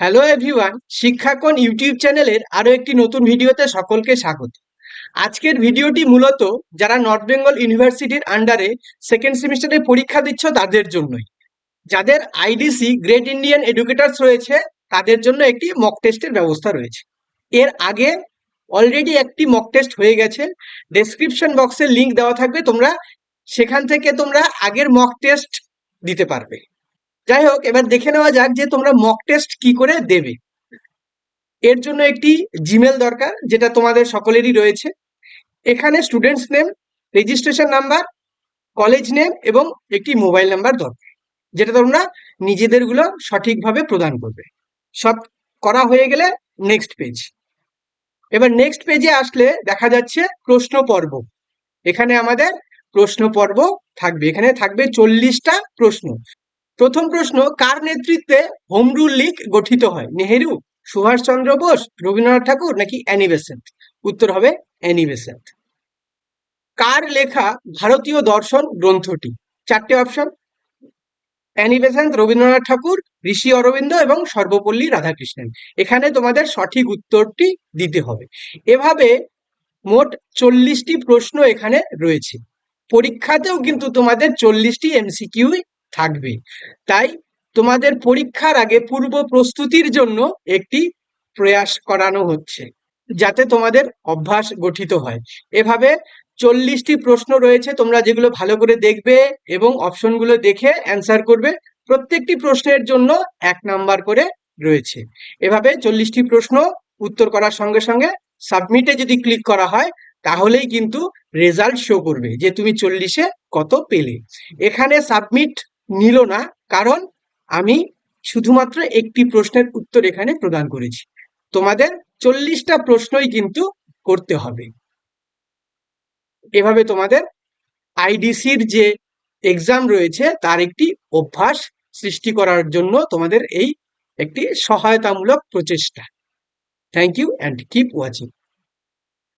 Hello everyone, শিক্ষাকোণ YouTube চ্যানেলের আরো একটি নতুন ভিডিওতে সকলকে স্বাগত। আজকের ভিডিওটি মূলত যারা নর্থ বেঙ্গল ইউনিভার্সিটির আন্ডারে সেকেন্ড সেমিস্টারে পরীক্ষা দিচ্ছ তাদের জন্যই। যাদের আইডিসি গ্রেট ইন্ডিয়ান এডুকেটার্স রয়েছে তাদের জন্য একটি মক টেস্টের ব্যবস্থা রয়েছে। এর আগে অলরেডি একটি মক টেস্ট হয়ে গেছে, ডেসক্রিপশন বক্সে লিংক দেওয়া থাকবে, তোমরা সেখান থেকে তোমরা আগের মক টেস্ট দিতে পারবে। যাই হোক, এবার দেখে নেওয়া যাক যে তোমরা মক টেস্ট কি করে দেবে। এর জন্য একটি জিমেল দরকার, যেটা তোমাদের সকলেরই রয়েছে। এখানে students name, registration number, college name এবং একটি মোবাইল নাম্বার দরকার, যেটা তোমরা নিজেদেরগুলো সঠিকভাবে প্রদান করবে। সব করা হয়ে গেলে নেক্সট পেজ। এবার নেক্সট পেজে আসলে দেখা যাচ্ছে প্রশ্ন পর্ব। এখানে আমাদের প্রশ্ন পর্ব থাকবে, এখানে থাকবে 40টা প্রশ্ন। প্রথম প্রশ্ন, কার নেতৃত্বে হোম রুল লীগ গঠিত হয়? নেহেরু, সুভাষচন্দ্র বোস, রবীন্দ্রনাথ ঠাকুর নাকি অ্যানি বেসেন্ট? উত্তর হবে অ্যানি বেসেন্ট। কার লেখা ভারতীয় দর্শন গ্রন্থটি? চারটে অপশন: অ্যানি বেসেন্ট, রবীন্দ্রনাথ ঠাকুর, ঋষি অরবিন্দ এবং সর্বপল্লী রাধাকৃষ্ণন। এখানে তোমাদের সঠিক উত্তরটি দিতে হবে। এভাবে মোট 40টি প্রশ্ন এখানে রয়েছে। পরীক্ষাতেও কিন্তু তোমাদের 40টি এমসিকিউ থাকবে। তাই তোমাদের পরীক্ষার আগে পূর্ব প্রস্তুতির জন্য একটি প্রয়াস করানো হচ্ছে, যাতে তোমাদের অভ্যাস গঠিত হয়। এভাবে 40টি প্রশ্ন রয়েছে, তোমরা যেগুলো ভালো করে দেখবে এবং অপশনগুলো দেখে অ্যান্সার করবে। প্রত্যেকটি প্রশ্নের জন্য 1 নাম্বার করে রয়েছে। এভাবে 40টি প্রশ্ন উত্তর করার সঙ্গে সঙ্গে সাবমিটে যদি ক্লিক করা হয়, তাহলেই কিন্তু রেজাল্ট শো করবে যে তুমি 40-এ কত পেলে। এখানে সাবমিট নিল না, কারণ আমি শুধুমাত্র একটি প্রশ্নের উত্তর এখানে প্রদান করেছি। তোমাদের 40টা প্রশ্নই কিন্তু করতে হবে। এভাবে তোমাদের আইডিসির যে এক্সাম রয়েছে তার একটি অভ্যাস সৃষ্টি করার জন্য তোমাদের এই একটি সহায়তামূলক প্রচেষ্টা। Thank you and keep watching.